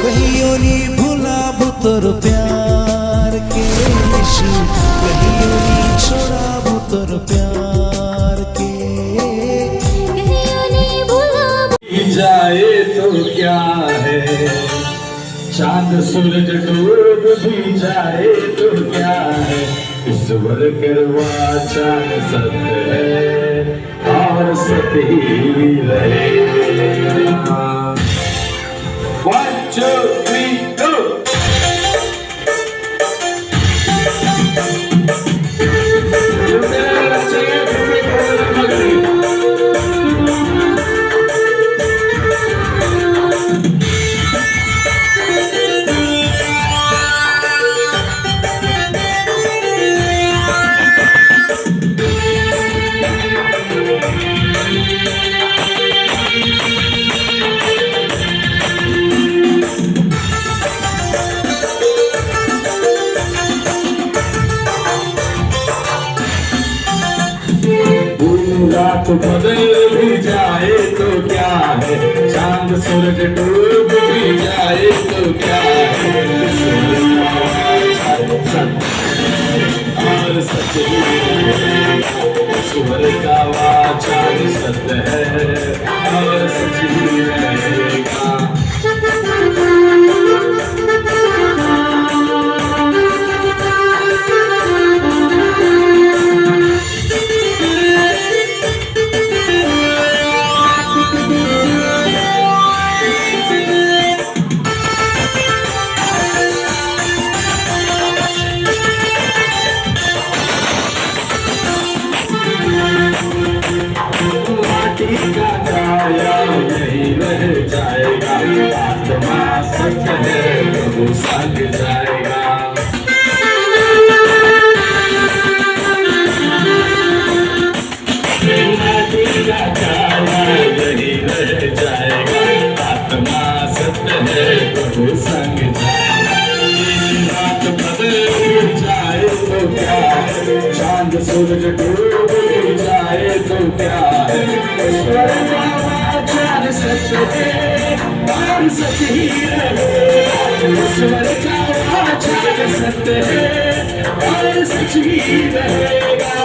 कहियो नी भुलाबू तोर प्यार के यीशु, कहियो नी छोड़ाबू तोर प्यार के। कहियो नी भुलाबू जाए तो क्या है, चांद सूरज डूब भी जाए तो क्या है, ईश्वर करवा चांद सत्य है और सत्य ही रहेगा। 1 2 3 go। रात बदल भी जाए तो क्या है, चांद सूरज डूब भी जाए तो क्या है, और सच ईश्वर का वाचन सत्य है और सच ही रहेगा। का छाया नहीं रह जाएगा, आत्मा सत्य है प्रभु संग जाएगा। माटी का छाया नहीं रह जाएगा, आत्मा सत्य है प्रभु संग जाएगा। रात बदल जाए तो क्या है, चांद सूरज डूब जाए तो क्या है, ईश्वर का वाचन सच है और सच ही रहेगा। ईश्वर का वाचन सत्य है और सच ही रहेगा।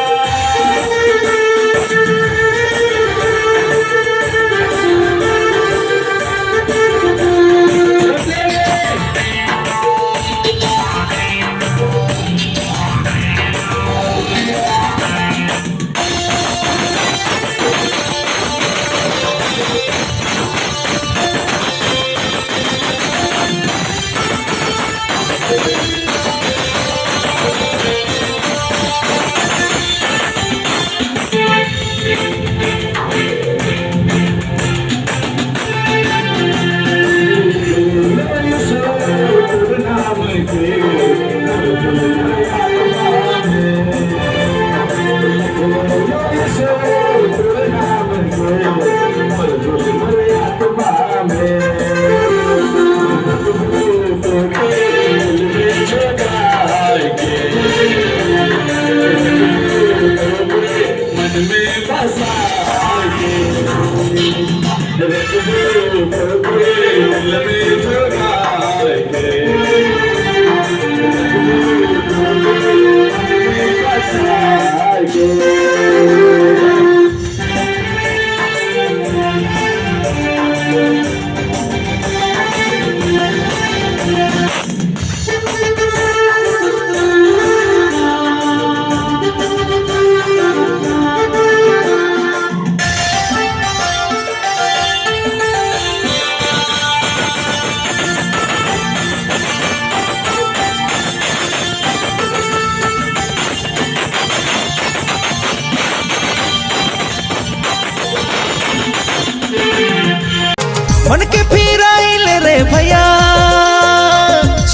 मन के फिराइल रे भैया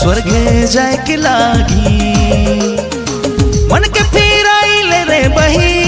स्वर्गे जाए के लागी, मन के फिराइल रे बही